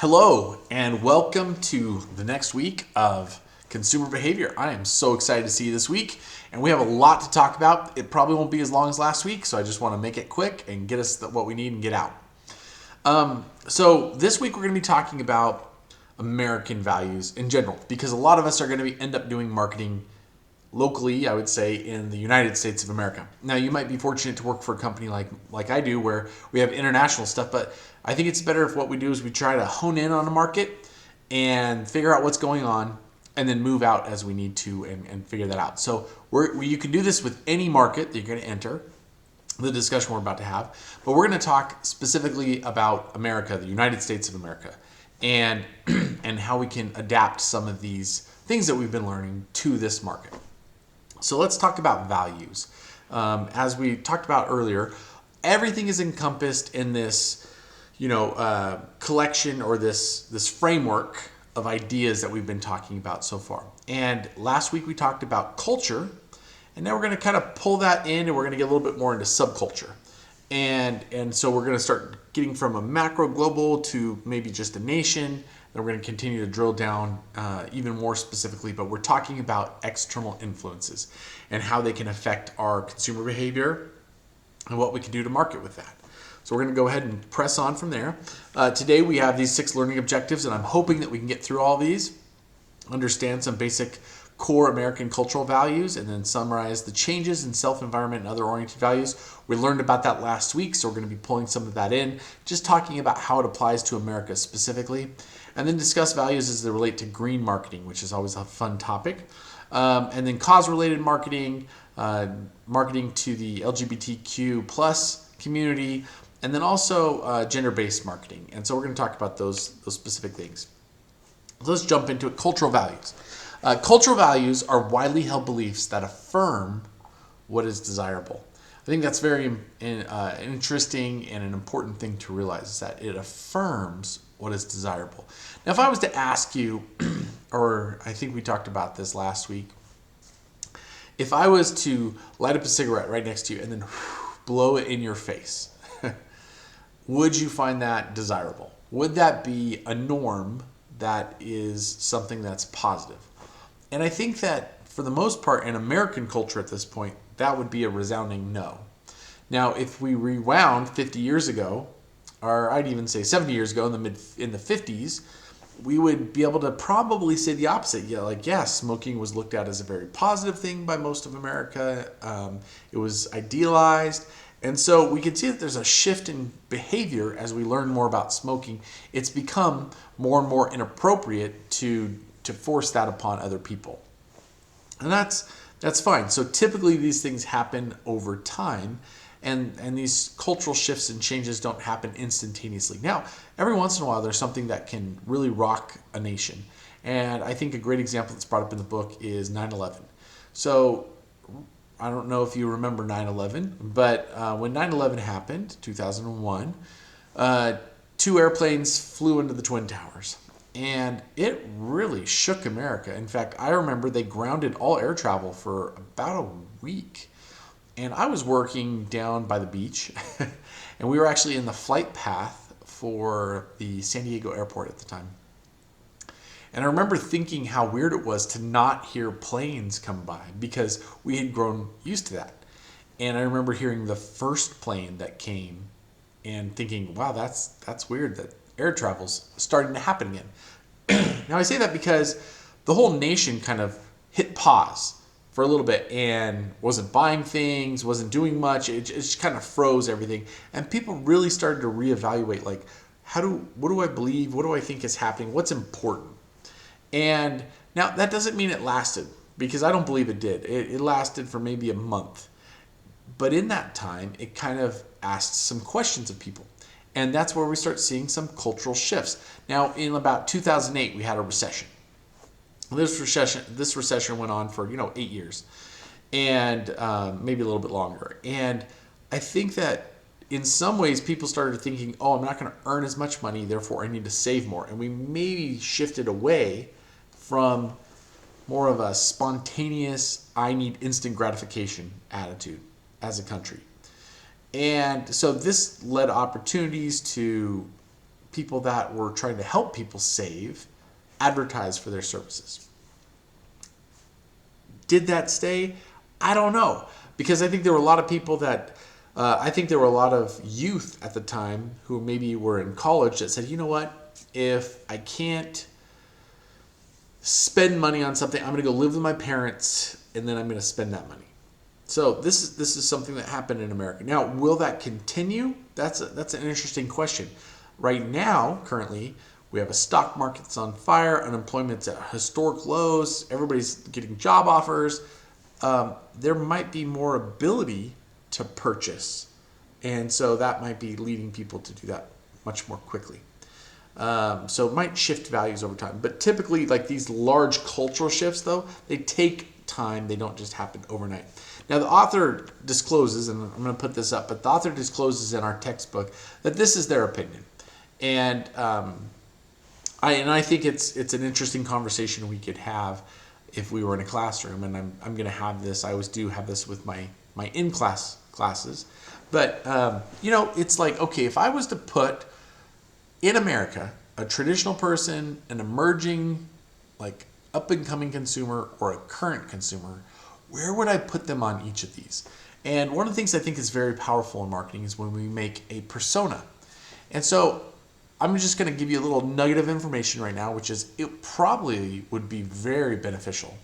Hello, and welcome to the next week of consumer behavior. I am so excited to see you this week, and we have a lot to talk about. It probably won't be as long as last week, so I just want to make it quick and get us what we need and get out. So this week we're going to be talking about American values in general, because a lot of us are going to end up doing marketing locally, I would say, in the United States of America. Now, you might be fortunate to work for a company like I do, where we have international stuff, but I think it's better if what we do is we try to hone in on a market and figure out what's going on, and then move out as we need to and figure that out. So you can do this with any market that you're going to enter, the discussion we're about to have, but we're going to talk specifically about America, the United States of America, and and how we can adapt some of these things that we've been learning to this market. So let's talk about values. As we talked about earlier, everything is encompassed in this, collection, or this framework of ideas that we've been talking about so far. And last week we talked about culture, and now we're going to kind of pull that in, and we're going to get a little bit more into subculture. And so we're going to start getting from a macro global to maybe just a nation. Then we're going to continue to drill down even more specifically, but we're talking about external influences and how they can affect our consumer behavior and what we can do to market with that. So we're going to go ahead and press on from there. Today we have these 6 learning objectives, and I'm hoping that we can get through all these, understand some basic core American cultural values, and then summarize the changes in self-environment and other oriented values. We learned about that last week, so we're going to be pulling some of that in, just talking about how it applies to America specifically, and then discuss values as they relate to green marketing, which is always a fun topic, and then cause-related marketing, marketing to the LGBTQ plus community, and then also gender-based marketing. And so we're going to talk about those specific things. So let's jump into it. Cultural values. Cultural values are widely held beliefs that affirm what is desirable. I think that's very interesting and an important thing to realize, is that it affirms what is desirable. Now, if I was to ask you, or I think we talked about this last week, if I was to light up a cigarette right next to you and then blow it in your face, would you find that desirable? Would that be a norm that is something that's positive? And I think that for the most part in American culture at this point, that would be a resounding no. Now, if we rewound 50 years ago, or I'd even say 70 years ago in the 50s, we would be able to probably say the opposite. Yes, smoking was looked at as a very positive thing by most of America. It was idealized. And so we can see that there's a shift in behavior as we learn more about smoking. It's become more and more inappropriate to force that upon other people. And that's fine. So typically these things happen over time, and these cultural shifts and changes don't happen instantaneously. Now, every once in a while there's something that can really rock a nation. And I think a great example that's brought up in the book is 9/11. So I don't know if you remember 9/11, but when 9/11 happened, 2001, 2 airplanes flew into the Twin Towers. And it really shook America. In fact, I remember they grounded all air travel for about a week. And I was working down by the beach, and we were actually in the flight path for the San Diego airport at the time. And I remember thinking how weird it was to not hear planes come by, because we had grown used to that. And I remember hearing the first plane that came and thinking, wow, that's weird that air travel's starting to happen again. Now, I say that because the whole nation kind of hit pause for a little bit and wasn't buying things, wasn't doing much. It just kind of froze everything. And people really started to reevaluate, what do I believe? What do I think is happening? What's important? And now that doesn't mean it lasted, because I don't believe it did. It lasted for maybe a month. But in that time, it kind of asked some questions of people. And that's where we start seeing some cultural shifts. Now, in about 2008, we had a recession. This recession went on for 8 years, and maybe a little bit longer. And I think that in some ways people started thinking, oh, I'm not going to earn as much money, therefore I need to save more. And we maybe shifted away from more of a spontaneous, I need instant gratification attitude as a country. And so this led opportunities to people that were trying to help people save advertise for their services. Did that stay? I don't know, because I think there were a lot of people that, I think there were a lot of youth at the time who maybe were in college that said, you know what, if I can't spend money on something, I'm going to go live with my parents and then I'm going to spend that money. So this is something that happened in America. Now, will that continue? That's an interesting question. Right now, currently, we have a stock market that's on fire. Unemployment's at historic lows. Everybody's getting job offers. There might be more ability to purchase. And so that might be leading people to do that much more quickly. So it might shift values over time. But typically, like these large cultural shifts, though, they take time. They don't just happen overnight. Now, the author discloses, and I'm going to put this up, but the author discloses in our textbook that this is their opinion. And I think it's an interesting conversation we could have if we were in a classroom. And I'm going to have this. I always do have this with my in-class classes. But, it's like, okay, if I was to put in America a traditional person, an emerging, like up-and-coming consumer, or a current consumer, where would I put them on each of these? And one of the things I think is very powerful in marketing is when we make a persona. And so I'm just going to give you a little nugget of information right now, which is it probably would be very beneficial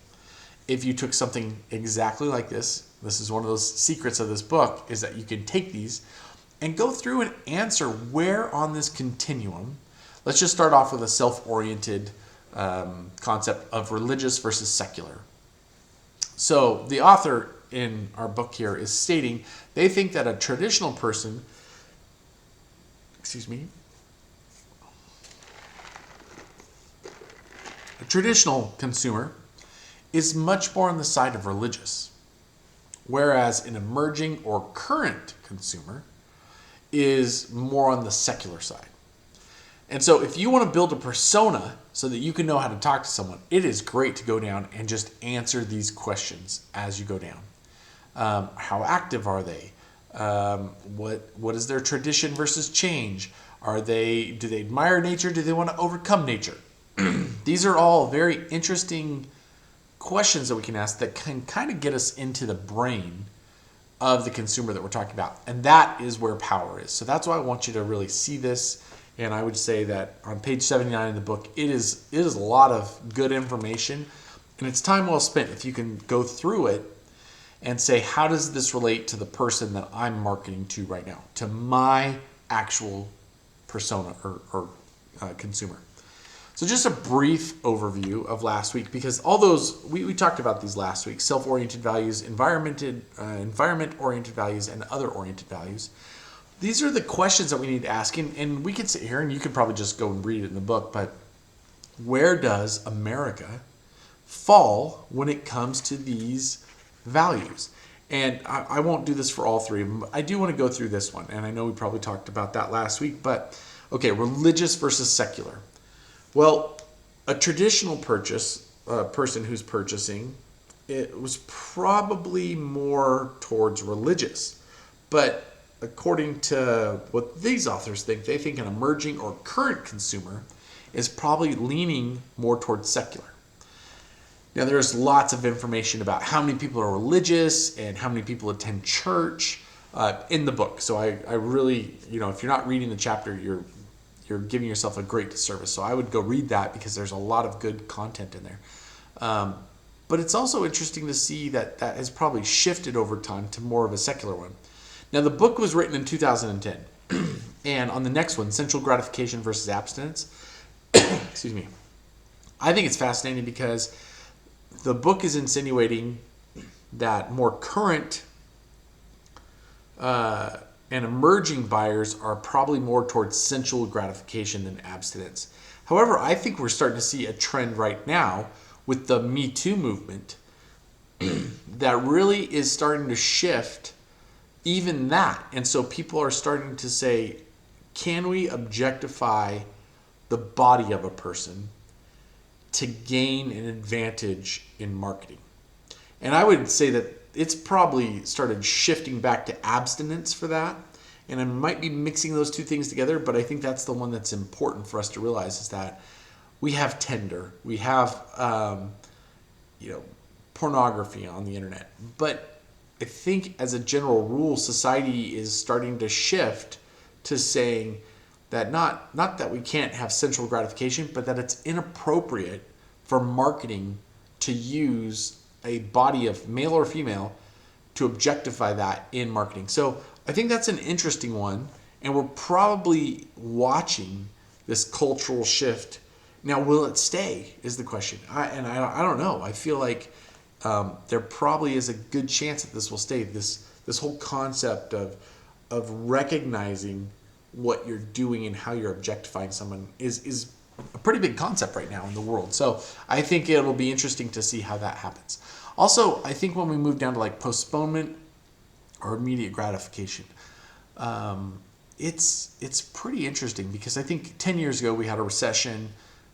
if you took something exactly like this. This is one of those secrets of this book, is that you can take these and go through and answer where on this continuum. Let's just start off with a self-oriented concept of religious versus secular. So the author in our book here is stating they think that a traditional person, a traditional consumer is much more on the side of religious, whereas an emerging or current consumer is more on the secular side. And so if you want to build a persona so that you can know how to talk to someone, it is great to go down and just answer these questions as you go down. How active are they? What is their tradition versus change? Do they admire nature? Do they want to overcome nature? These are all very interesting questions that we can ask that can kind of get us into the brain of the consumer that we're talking about. And that is where power is. So that's why I want you to really see this. And I would say that on page 79 in the book, it is a lot of good information. And it's time well spent if you can go through it and say, how does this relate to the person that I'm marketing to right now, to my actual persona or consumer. So just a brief overview of last week, because all those, we talked about these last week: self-oriented values, environment-oriented values, and other-oriented values. These are the questions that we need to ask, and we could sit here and you could probably just go and read it in the book, but where does America fall when it comes to these values? And I won't do this for all three of them, but I do want to go through this one, and I know we probably talked about that last week, but okay, religious versus secular. Well, a traditional person who's purchasing, it was probably more towards religious, but according to what these authors think, they think an emerging or current consumer is probably leaning more towards secular. Now, there's lots of information about how many people are religious and how many people attend church in the book. So I really, if you're not reading the chapter, you're giving yourself a great disservice. So I would go read that because there's a lot of good content in there. But it's also interesting to see that has probably shifted over time to more of a secular one. Now, the book was written in 2010. And on the next one, sensual gratification versus abstinence, excuse me, I think it's fascinating because the book is insinuating that more current and emerging buyers are probably more towards sensual gratification than abstinence. However, I think we're starting to see a trend right now with the Me Too movement that really is starting to shift even that. And so people are starting to say, can we objectify the body of a person to gain an advantage in marketing? And I would say that it's probably started shifting back to abstinence for that. And I might be mixing those two things together, but I think that's the one that's important for us to realize is that we have Tinder, we have, pornography on the internet. But I think as a general rule, society is starting to shift to saying that not that we can't have sensual gratification, but that it's inappropriate for marketing to use a body of male or female to objectify that in marketing. So I think that's an interesting one, and we're probably watching this cultural shift. Now, will it stay is the question. I don't know. I feel like there probably is a good chance that this will stay. This whole concept of recognizing what you're doing and how you're objectifying someone is a pretty big concept right now in the world. So I think it'll be interesting to see how that happens. Also, I think when we move down to like postponement or immediate gratification, it's pretty interesting because I think 10 years ago we had a recession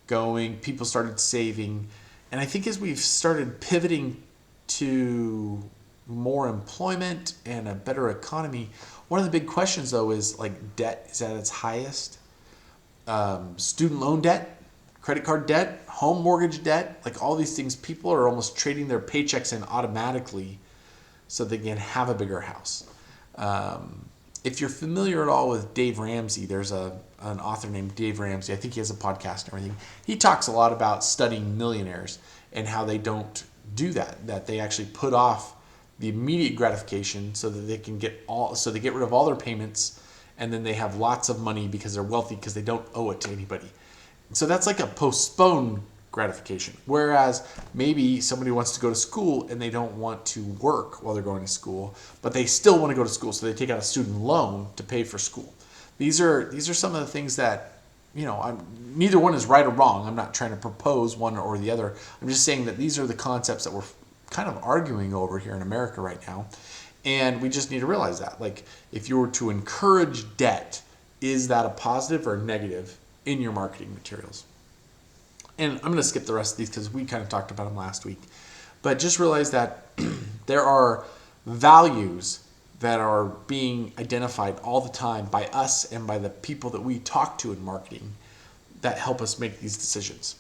going, people started saving, and I think as we've started pivoting to more employment and a better economy, one of the big questions though is like debt is at its highest. Student loan debt, credit card debt, home mortgage debt, like all these things, people are almost trading their paychecks in automatically so they can have a bigger house. If you're familiar at all with Dave Ramsey, there's an author named Dave Ramsey. I think he has a podcast and everything. He talks a lot about studying millionaires and how they don't do that they actually put off the immediate gratification so that they can get rid of all their payments, and then they have lots of money because they're wealthy because they don't owe it to anybody. So that's like a postponed gratification. Whereas maybe somebody wants to go to school and they don't want to work while they're going to school, but they still want to go to school, so they take out a student loan to pay for school. These are some of the things that, neither one is right or wrong. I'm not trying to propose one or the other. I'm just saying that these are the concepts that we're kind of arguing over here in America right now. And we just need to realize that. Like, if you were to encourage debt, is that a positive or a negative in your marketing materials? And I'm going to skip the rest of these because we kind of talked about them last week. But just realize that there are values that are being identified all the time by us and by the people that we talk to in marketing that help us make these decisions.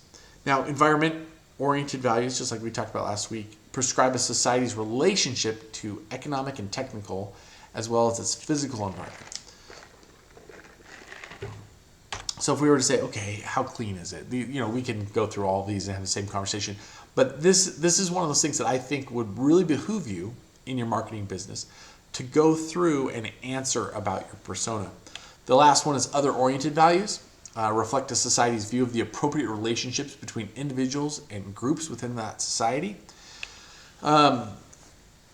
Now, environment-oriented values, just like we talked about last week, prescribe a society's relationship to economic and technical, as well as its physical environment. So if we were to say, okay, how clean is it? We can go through all of these and have the same conversation. But this is one of those things that I think would really behoove you in your marketing business to go through and answer about your persona. The last one is other-oriented values. Reflect a society's view of the appropriate relationships between individuals and groups within that society.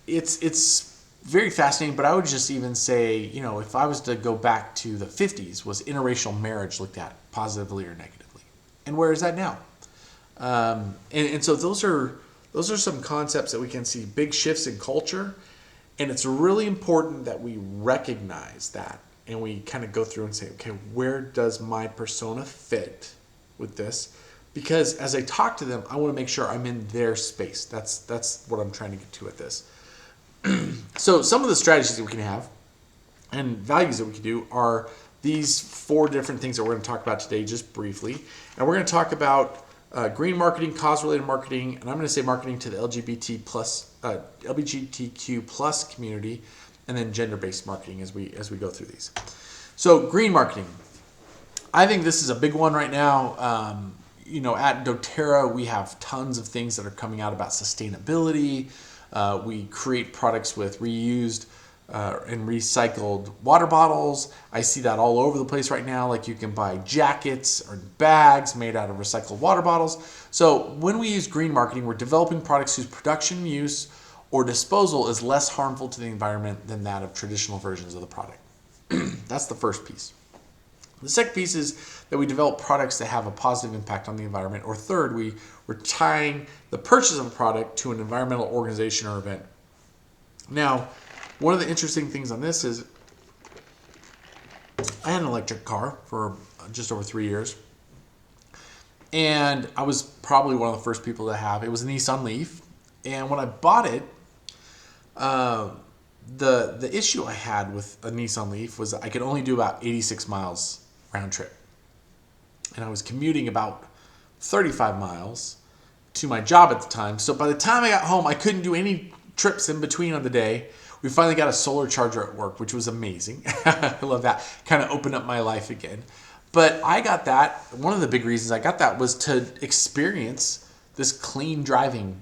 It's very fascinating, but I would just even say, if I was to go back to the 50s, was interracial marriage looked at positively or negatively? And where is that now? And so those are some concepts that we can see big shifts in culture, and it's really important that we recognize that and we kind of go through and say, okay, where does my persona fit with this? Because as I talk to them, I want to make sure I'm in their space. That's what I'm trying to get to with this. So some of the strategies that we can have and values that we can do are these 4 different things that we're going to talk about today just briefly. And we're going to talk about green marketing, cause-related marketing, and I'm going to say marketing to the LGBTQ plus community, and then gender-based marketing as we go through these. So green marketing. I think this is a big one right now. At doTERRA, we have tons of things that are coming out about sustainability. We create products with reused and recycled water bottles. I see that all over the place right now. Like, you can buy jackets or bags made out of recycled water bottles. So when we use green marketing, we're developing products whose production, use, or disposal is less harmful to the environment than that of traditional versions of the product. That's the first piece. The second piece is that we develop products that have a positive impact on the environment. Or third, we're tying the purchase of a product to an environmental organization or event. Now, one of the interesting things on this is I had an electric car for just over 3 years. And I was probably one of the first people to have. It was a Nissan Leaf. And when I bought it, the issue I had with a Nissan Leaf was I could only do about 86 miles round trip. And I was commuting about 35 miles to my job at the time. So by the time I got home, I couldn't do any trips in between on the day. We finally got a solar charger at work, which was amazing. I love that. Kind of opened up my life again. But I got that. One of the big reasons I got that was to experience this clean driving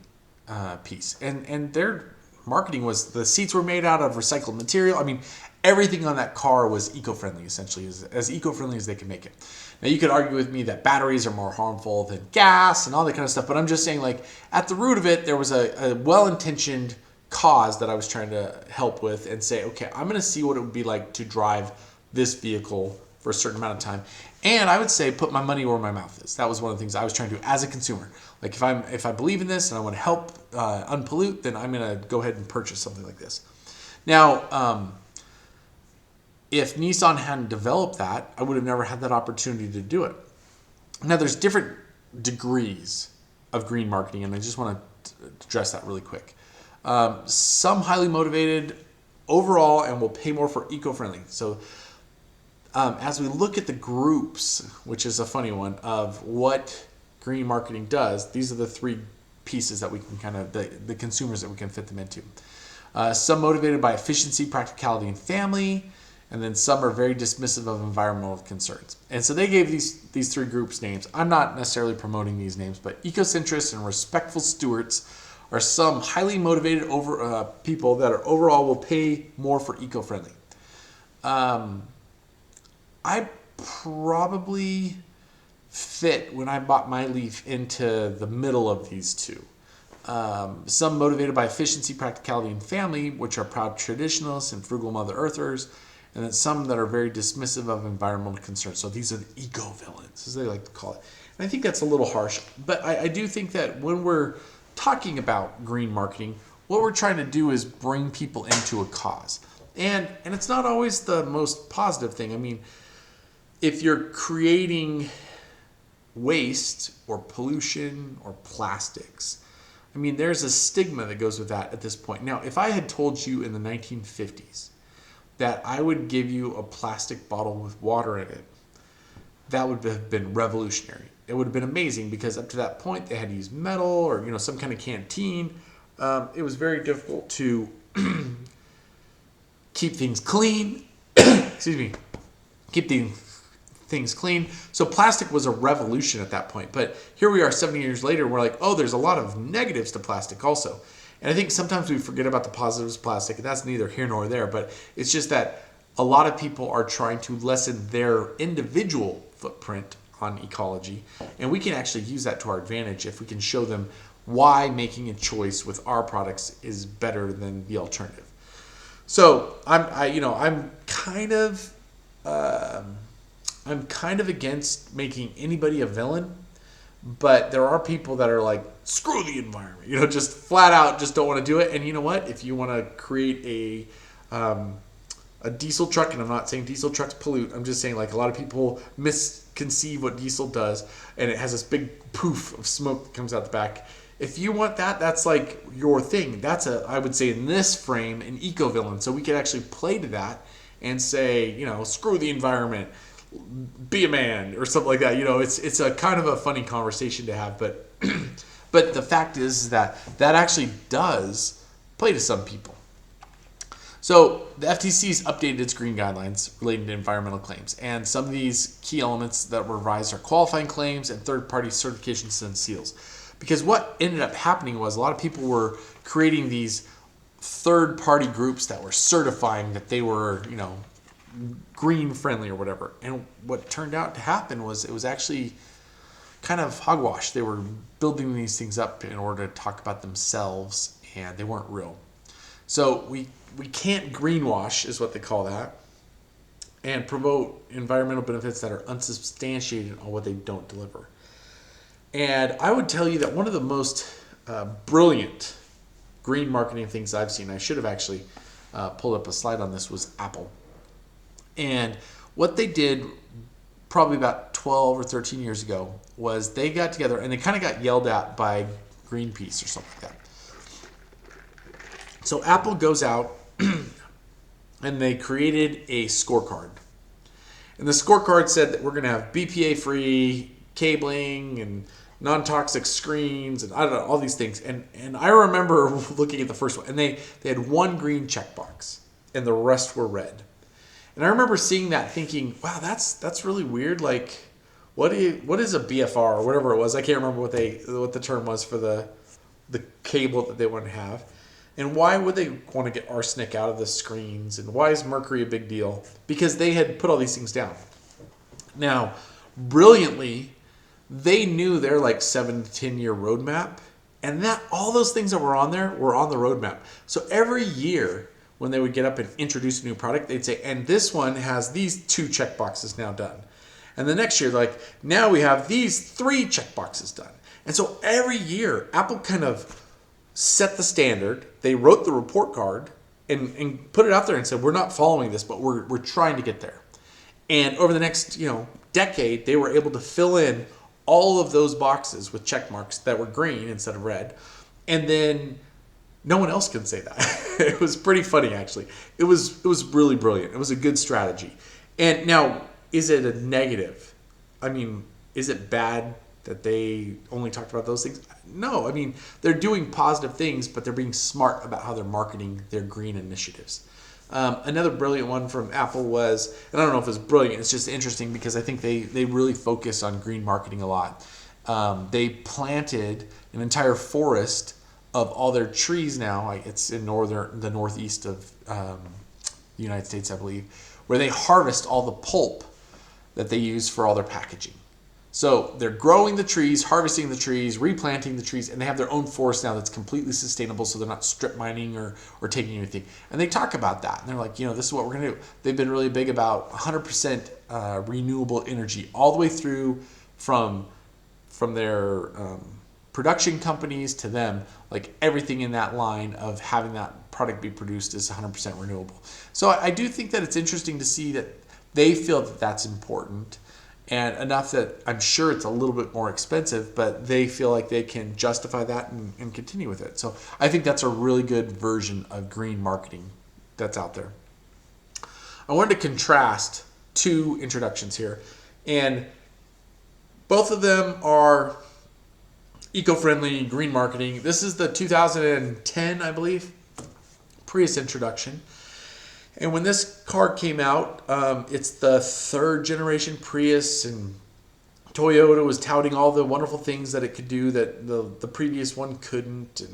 piece. And their marketing was the seats were made out of recycled material. I mean, everything on that car was eco-friendly, essentially, as eco-friendly as they could make it. Now, you could argue with me that batteries are more harmful than gas and all that kind of stuff, but I'm just saying, like, at the root of it, there was a well-intentioned cause that I was trying to help with and say, okay, I'm going to see what it would be like to drive this vehicle for a certain amount of time. And I would say put my money where my mouth is. That was one of the things I was trying to do as a consumer. Like, if I believe in this and I want to help unpollute, then I'm going to go ahead and purchase something like this. Now, if Nissan hadn't developed that, I would have never had that opportunity to do it. Now, there's different degrees of green marketing, and I just want to address that really quick. Some highly motivated overall and will pay more for eco-friendly. So as we look at the groups, which is a funny one, of what green marketing does, these are the three pieces that we can kind of, the consumers that we can fit them into. Some motivated by efficiency, practicality, and family. And then some are very dismissive of environmental concerns. And so they gave these three groups names. I'm not necessarily promoting these names, but ecocentrists and respectful stewards are some highly motivated people that are overall will pay more for eco-friendly. I probably fit, when I bought my Leaf, into the middle of these two. Some motivated by efficiency, practicality, and family, which are proud traditionalists and frugal Mother Earthers. And then some that are very dismissive of environmental concerns. So these are the eco-villains, as they like to call it. And I think that's a little harsh. But I do think that when we're talking about green marketing, what we're trying to do is bring people into a cause. And it's not always the most positive thing. I mean, if you're creating waste or pollution or plastics, I mean, there's a stigma that goes with that at this point. Now, if I had told you in the 1950s that I would give you a plastic bottle with water in it, that would have been revolutionary. It would have been amazing because up to that point they had to use metal or some kind of canteen. It was very difficult to keep things clean. Excuse me. Keep things clean. So plastic was a revolution at that point. But here we are 70 years later, we're like, oh, there's a lot of negatives to plastic also. And I think sometimes we forget about the positives of plastic, and that's neither here nor there, but it's just that a lot of people are trying to lessen their individual footprint on ecology, and we can actually use that to our advantage if we can show them why making a choice with our products is better than the alternative. So I'm kind of against making anybody a villain. But there are people that are like, screw the environment, just flat out just don't want to do it. And you know what? If you want to create a diesel truck, and I'm not saying diesel trucks pollute, I'm just saying like a lot of people misconceive what diesel does, and it has this big poof of smoke that comes out the back. If you want that, that's like your thing. That's I would say in this frame, an eco-villain. So we could actually play to that and say, screw the environment. Be a man or something like that. It's a kind of a funny conversation to have, but but the fact is that actually does play to some people. So the FTC's updated its green guidelines relating to environmental claims, and some of these key elements that were revised are qualifying claims and third-party certifications and seals. Because what ended up happening was a lot of people were creating these third-party groups that were certifying that they were, green friendly or whatever. And what turned out to happen was it was actually kind of hogwash. They were building these things up in order to talk about themselves, and they weren't real. So we can't greenwash, is what they call that, and promote environmental benefits that are unsubstantiated on what they don't deliver. And I would tell you that one of the most brilliant green marketing things I've seen, I should have actually pulled up a slide on this, was Apple. And what they did probably about 12 or 13 years ago was they got together, and they kind of got yelled at by Greenpeace or something like that. So Apple goes out and they created a scorecard. And the scorecard said that we're going to have BPA-free cabling and non-toxic screens and I don't know, all these things. And I remember looking at the first one, and they had one green checkbox, and the rest were red. And I remember seeing that thinking, wow, that's really weird. Like, what is a BFR or whatever it was? I can't remember what the term was for the cable that they want to have. And why would they want to get arsenic out of the screens? And why is mercury a big deal? Because they had put all these things down. Now, brilliantly, they knew their like 7 to 10 year roadmap, and that all those things that were on there were on the roadmap. So every year when they would get up and introduce a new product, they'd say, and this one has these 2 checkboxes now done. And the next year, like, now we have these 3 checkboxes done. And so every year, Apple kind of set the standard. They wrote the report card and put it out there and said, we're not following this, but we're trying to get there. And over the next, decade, they were able to fill in all of those boxes with check marks that were green instead of red. And then no one else can say that. It was pretty funny, actually. It was really brilliant. It was a good strategy. And now, is it a negative? I mean, is it bad that they only talked about those things? No, I mean, they're doing positive things, but they're being smart about how they're marketing their green initiatives. Another brilliant one from Apple was, and I don't know if it's brilliant, it's just interesting because I think they really focus on green marketing a lot. They planted an entire forest of all their trees now. It's in the northeast of the United States, I believe, where they harvest all the pulp that they use for all their packaging. So they're growing the trees, harvesting the trees, replanting the trees, and they have their own forest now that's completely sustainable, so they're not strip mining or taking anything. And they talk about that. And they're like, this is what we're going to do. They've been really big about 100% renewable energy all the way through from their production companies to them. Like everything in that line of having that product be produced is 100% renewable. So I do think that it's interesting to see that they feel that that's important. And enough that I'm sure it's a little bit more expensive, but they feel like they can justify that and continue with it. So I think that's a really good version of green marketing that's out there. I wanted to contrast 2 introductions here. And both of them are eco-friendly green marketing. This is the 2010, I believe, Prius Introduction. And when this car came out, it's the 3rd generation Prius, and Toyota was touting all the wonderful things that it could do that the previous one couldn't,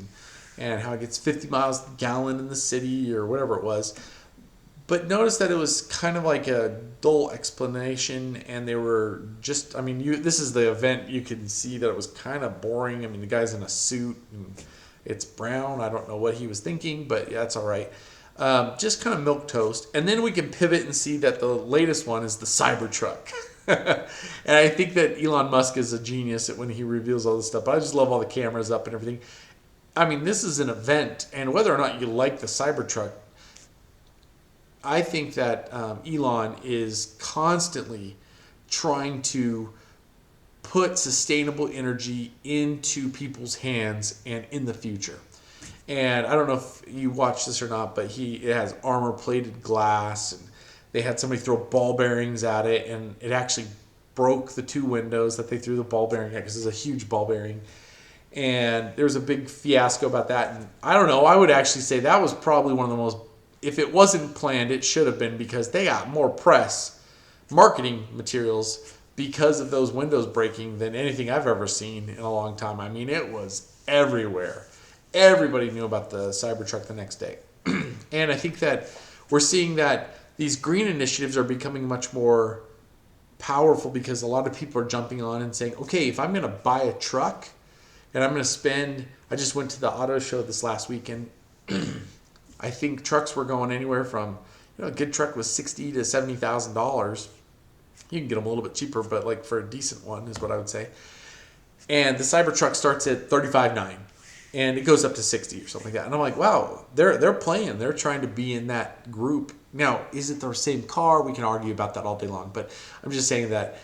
and how it gets 50 miles a gallon in the city or whatever it was. But notice that it was kind of like a dull explanation, and they were just, this is the event, you can see that it was kind of boring. The guy's in a suit, and it's brown. I don't know what he was thinking, but yeah, that's all right. Just kind of milquetoast. And then we can pivot and see that the latest one is the Cybertruck. And I think that Elon Musk is a genius when he reveals all this stuff. But I just love all the cameras up and everything. This is an event. And whether or not you like the Cybertruck, I think that Elon is constantly trying to put sustainable energy into people's hands and in the future. And I don't know if you watch this or not, but it has armor-plated glass, and they had somebody throw ball bearings at it, and it actually broke the 2 windows that they threw the ball bearing at, because it's a huge ball bearing. And there was a big fiasco about that. And I don't know, I would actually say that was probably one of the most, if it wasn't planned, it should have been, because they got more press, marketing materials, because of those windows breaking than anything I've ever seen in a long time. It was everywhere. Everybody knew about the Cybertruck the next day. And I think that we're seeing that these green initiatives are becoming much more powerful, because a lot of people are jumping on and saying, okay, if I'm going to buy a truck and I'm going to spend, I just went to the auto show this last weekend. I think trucks were going anywhere from, a good truck was $60,000 to $70,000. You can get them a little bit cheaper, but like for a decent one is what I would say. And the Cybertruck starts at $35,900. And it goes up to 60 or something like that. And I'm like, wow, they're playing. They're trying to be in that group. Now, is it the same car? We can argue about that all day long. But I'm just saying that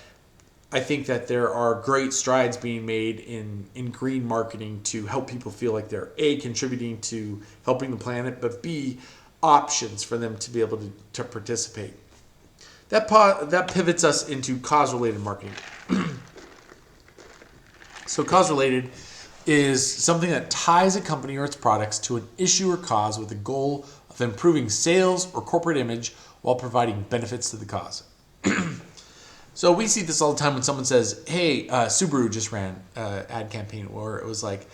I think that there are great strides being made in green marketing to help people feel like they're A, contributing to helping the planet, but B, options for them to be able to participate. That pivots us into cause-related marketing. So cause-related is something that ties a company or its products to an issue or cause with the goal of improving sales or corporate image while providing benefits to the cause. So we see this all the time when someone says, hey, Subaru just ran an ad campaign where it was like,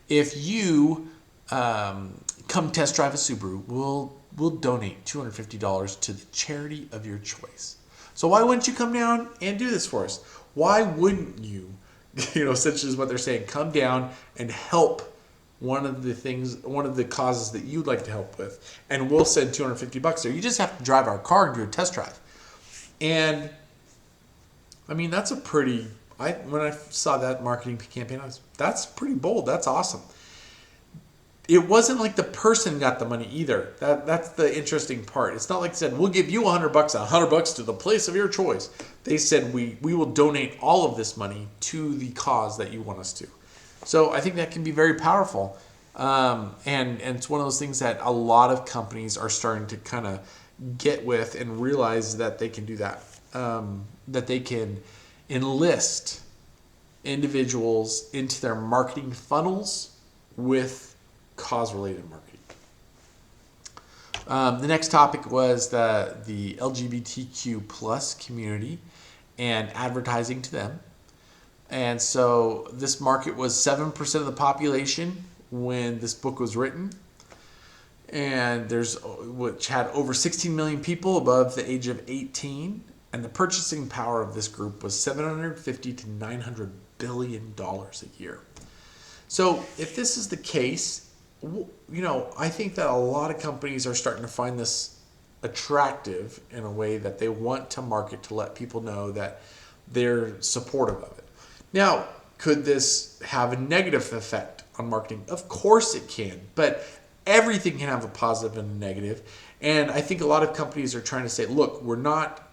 if you come test drive a Subaru, we'll donate $250 to the charity of your choice. So why wouldn't you come down and do this for us? Why wouldn't you? Essentially is what they're saying. Come down and help one of the causes that you'd like to help with, and we'll send $250 there. You just have to drive our car and do a test drive. And I mean, that's when I saw that marketing campaign, that's pretty bold. That's awesome. It wasn't like the person got the money either. That's the interesting part. It's not like they said, we'll give you $100 to the place of your choice. They said, we will donate all of this money to the cause that you want us to. So I think that can be very powerful. And it's one of those things that a lot of companies are starting to kind of get with and realize that they can do that. That they can enlist individuals into their marketing funnels with cause-related marketing. The next topic was the LGBTQ plus community and advertising to them. And so this market was 7% of the population when this book was written. And which had over 16 million people above the age of 18. And the purchasing power of this group was $750 to $900 billion a year. So if this is the case, I think that a lot of companies are starting to find this attractive in a way that they want to market to let people know that they're supportive of it. Now, could this have a negative effect on marketing? Of course it can, but everything can have a positive and a negative. And I think a lot of companies are trying to say, look, we're not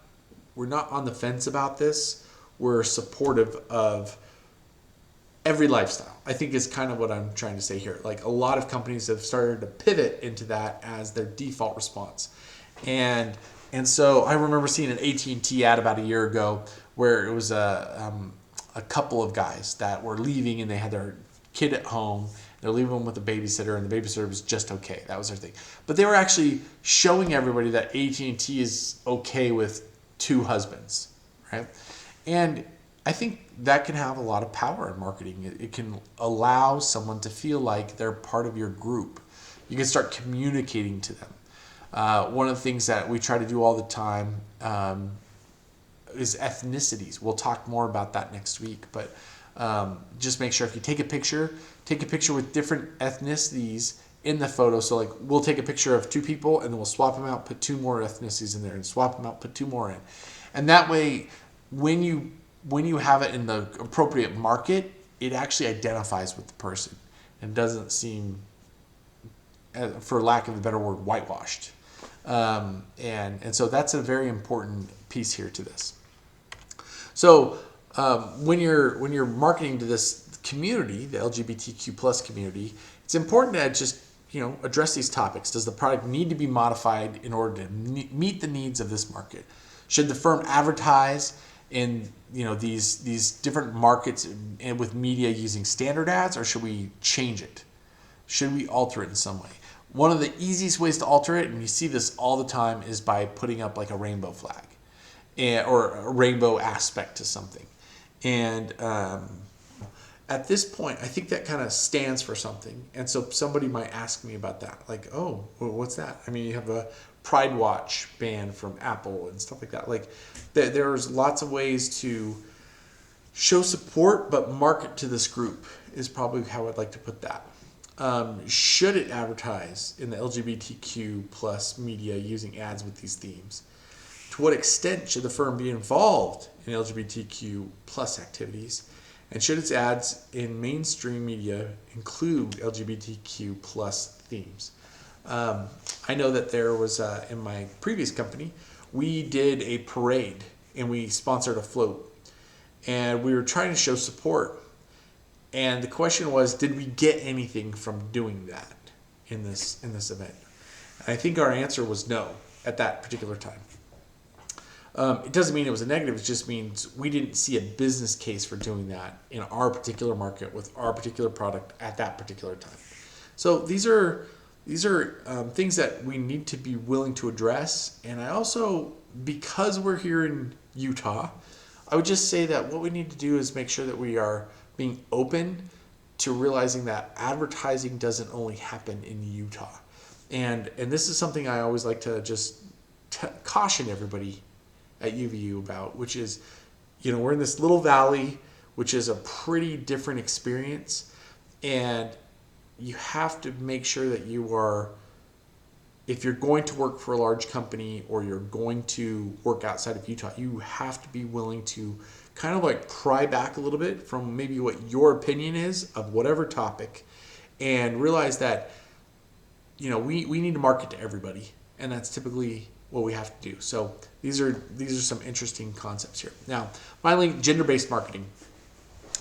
on the fence about this. We're supportive of every lifestyle, I think is kind of what I'm trying to say here. Like a lot of companies have started to pivot into that as their default response. And so I remember seeing an AT&T ad about a year ago where it was a couple of guys that were leaving and they had their kid at home. They're leaving them with a babysitter, and the babysitter was just okay. That was their thing. But they were actually showing everybody that AT&T is okay with two husbands, right? And I think that can have a lot of power in marketing. It can allow someone to feel like they're part of your group. You can start communicating to them. One of the things that we try to do all the time is ethnicities. We'll talk more about that next week, but just make sure if you take a picture with different ethnicities in the photo. So like we'll take a picture of two people and then we'll swap them out, put two more ethnicities in there, and swap them out, put two more in. And that way, when you have it in the appropriate market, it actually identifies with the person and doesn't seem, for lack of a better word, whitewashed. And so that's a very important piece here to this. So when you're marketing to this community, the LGBTQ plus community, it's important to just address these topics. Does the product need to be modified in order to meet the needs of this market? Should the firm advertise in these different markets and with media using standard ads, or should we change it? Should we alter it in some way? One of the easiest ways to alter it, and you see this all the time, is by putting up like a rainbow flag or a rainbow aspect to something. And at this point, I think that kind of stands for something. And so somebody might ask me about that. Like, oh, well, what's that? I mean, you have a Pride Watch band from Apple and stuff like that. Like, there's lots of ways to show support, but market to this group is probably how I'd like to put that. Should it advertise in the LGBTQ plus media using ads with these themes? To what extent should the firm be involved in LGBTQ plus activities? And should its ads in mainstream media include LGBTQ plus themes? I know that there was, in my previous company, we did a parade and we sponsored a float. And we were trying to show support. And the question was, did we get anything from doing that in this event? And I think our answer was no at that particular time. It doesn't mean it was a negative. It just means we didn't see a business case for doing that in our particular market with our particular product at that particular time. So these are things that we need to be willing to address. And I also, because we're here in Utah, I would just say that what we need to do is make sure that we are being open to realizing that advertising doesn't only happen in Utah. And this is something I always like to just caution everybody at UVU about, which is, we're in this little valley, which is a pretty different experience. And you have to make sure that you are, if you're going to work for a large company or you're going to work outside of Utah, you have to be willing to kind of like pry back a little bit from maybe what your opinion is of whatever topic, and realize that, we need to market to everybody. And that's typically what we have to do. So these are some interesting concepts here. Now, finally, gender-based marketing.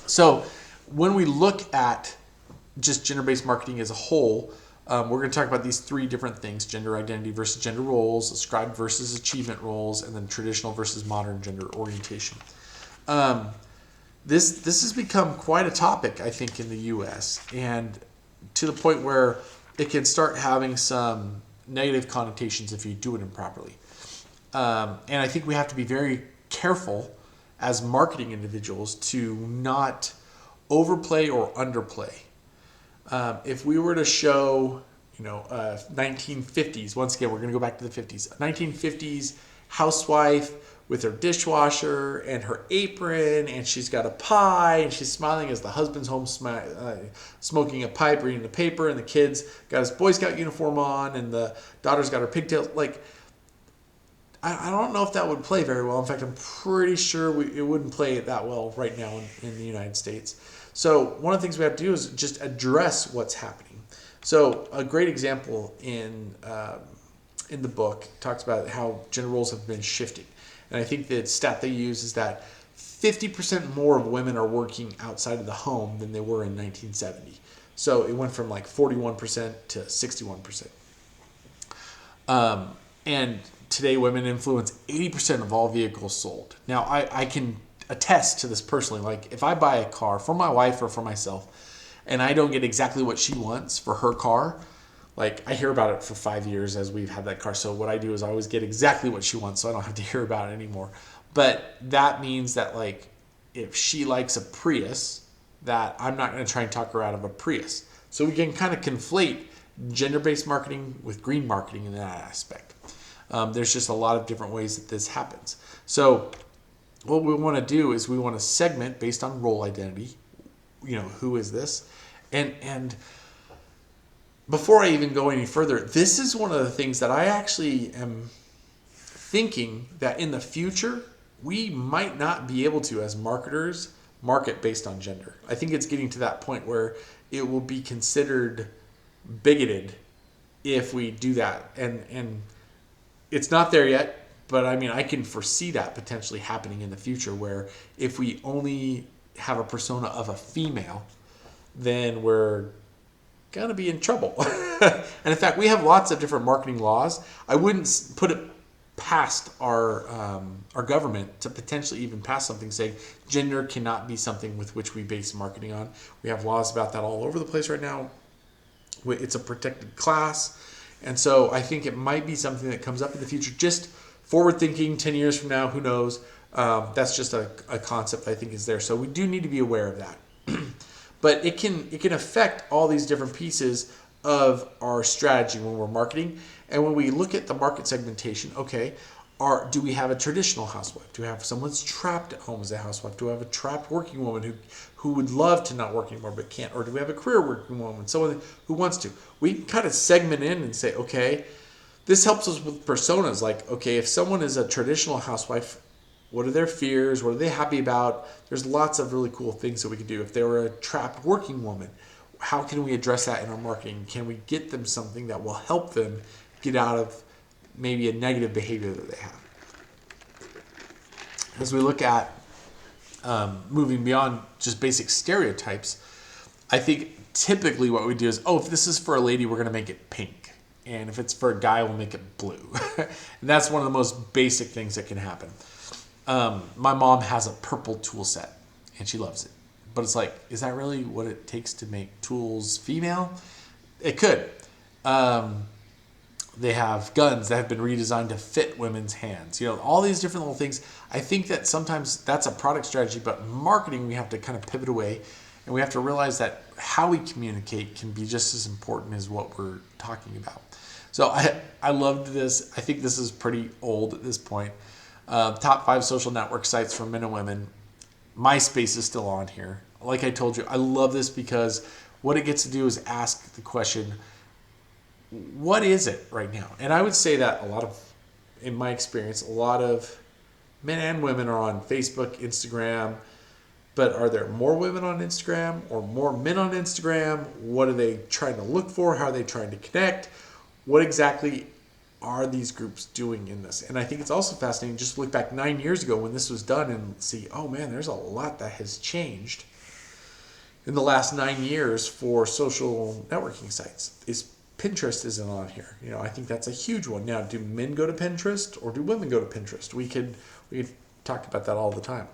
So when we look at just gender-based marketing as a whole, we're going to talk about these three different things: gender identity versus gender roles, ascribed versus achievement roles, and then traditional versus modern gender orientation. This has become quite a topic, I think, in the U.S., and to the point where it can start having some negative connotations if you do it improperly. And I think we have to be very careful as marketing individuals to not overplay or underplay. If we were to show, 1950s, once again, we're going to go back to the 50s, 1950s housewife with her dishwasher and her apron, and she's got a pie, and she's smiling as the husband's home smoking a pipe, reading the paper, and the kid's got his Boy Scout uniform on, and the daughter's got her pigtails. I don't know if that would play very well. In fact, I'm pretty sure it wouldn't play that well right now in the United States. So one of the things we have to do is just address what's happening. So a great example in the book talks about how gender roles have been shifting. And I think the stat they use is that 50% more of women are working outside of the home than they were in 1970. So it went from 41% to 61%. And today women influence 80% of all vehicles sold. Now I can attest to this personally. If I buy a car for my wife or for myself and I don't get exactly what she wants for her car, I hear about it for 5 years as we've had that car. So what I do is I always get exactly what she wants, so I don't have to hear about it anymore. But that means that if she likes a Prius, that I'm not going to try and talk her out of a Prius. So we can kind of conflate gender-based marketing with green marketing in that aspect. There's just a lot of different ways that this happens. So what we want to do is we want to segment based on role identity. Who is this? And before I even go any further, this is one of the things that I actually am thinking that in the future, we might not be able to, as marketers, market based on gender. I think it's getting to that point where it will be considered bigoted if we do that. And it's not there yet, but I can foresee that potentially happening in the future, where if we only have a persona of a female, then we're going to be in trouble. And in fact, we have lots of different marketing laws. I wouldn't put it past our government to potentially even pass something saying gender cannot be something with which we base marketing on. We have laws about that all over the place right now. It's a protected class. And so I think it might be something that comes up in the future. Just forward thinking, 10 years from now, who knows? That's just a concept I think is there. So we do need to be aware of that. But it can affect all these different pieces of our strategy when we're marketing. And when we look at the market segmentation, do we have a traditional housewife? Do we have someone that's trapped at home as a housewife? Do we have a trapped working woman who would love to not work anymore but can't? Or do we have a career working woman, someone who wants to? We can kind of segment in and say, this helps us with personas. If someone is a traditional housewife, what are their fears? What are they happy about? There's lots of really cool things that we can do. If they were a trapped working woman, how can we address that in our marketing? Can we get them something that will help them get out of maybe a negative behavior that they have? As we look at moving beyond just basic stereotypes, I think typically what we do is, if this is for a lady, we're going to make it pink. And if it's for a guy, we'll make it blue. And that's one of the most basic things that can happen. My mom has a purple tool set, and she loves it. But it's like, is that really what it takes to make tools female? It could. They have guns that have been redesigned to fit women's hands. You know, all these different little things. I think that sometimes that's a product strategy, but marketing, we have to kind of pivot away, and we have to realize that how we communicate can be just as important as what we're talking about. So I loved this. I think this is pretty old at this point. Top 5 social network sites for men and women. MySpace is still on here. Like I told you, I love this because what it gets to do is ask the question, what is it right now? And I would say that in my experience, a lot of men and women are on Facebook, Instagram, but are there more women on Instagram or more men on Instagram? What are they trying to look for? How are they trying to connect? What exactly are these groups doing in this? And I think it's also fascinating just to look back 9 years ago when this was done and see, oh man, there's a lot that has changed in the last 9 years for social networking sites. Pinterest isn't on here. You know, I think that's a huge one. Now, do men go to Pinterest or do women go to Pinterest? We could talk about that all the time.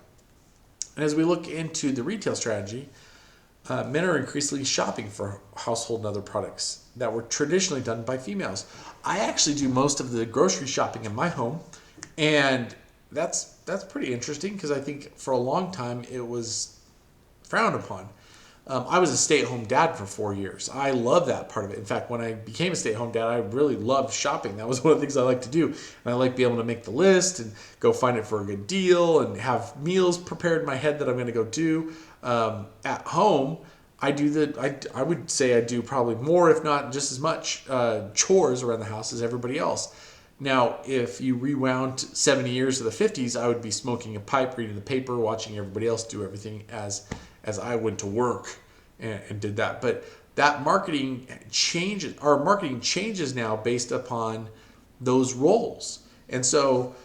And as we look into the retail strategy, men are increasingly shopping for household and other products that were traditionally done by females. I actually do most of the grocery shopping in my home, and that's pretty interesting because I think for a long time it was frowned upon. I was a stay-at-home dad for 4 years. I love that part of it. In fact, when I became a stay-at-home dad, I really loved shopping. That was one of the things I like to do. And I like being able to make the list and go find it for a good deal and have meals prepared in my head that I'm going to go do. At home, I would say I do probably more, if not just as much, chores around the house as everybody else. Now, if you rewound 70 years to the 50s, I would be smoking a pipe, reading the paper, watching everybody else do everything as I went to work and did that. But that marketing changes now based upon those roles. And so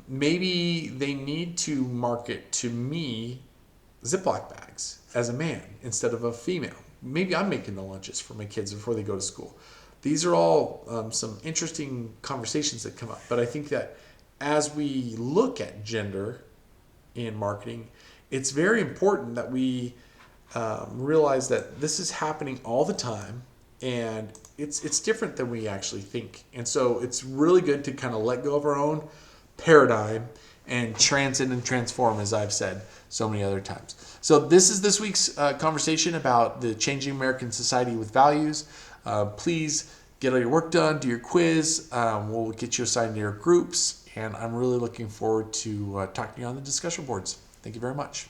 maybe they need to market to me Ziploc bags as a man instead of a female. Maybe I'm making the lunches for my kids before they go to school. These are all some interesting conversations that come up. But I think that as we look at gender in marketing, it's very important that we realize that this is happening all the time, and it's different than we actually think. And so it's really good to kind of let go of our own paradigm and transcend and transform, as I've said so many other times. So this is this week's conversation about the changing American society with values. Please get all your work done, do your quiz. We'll get you assigned to your groups, and I'm really looking forward to talking to you on the discussion boards. Thank you very much.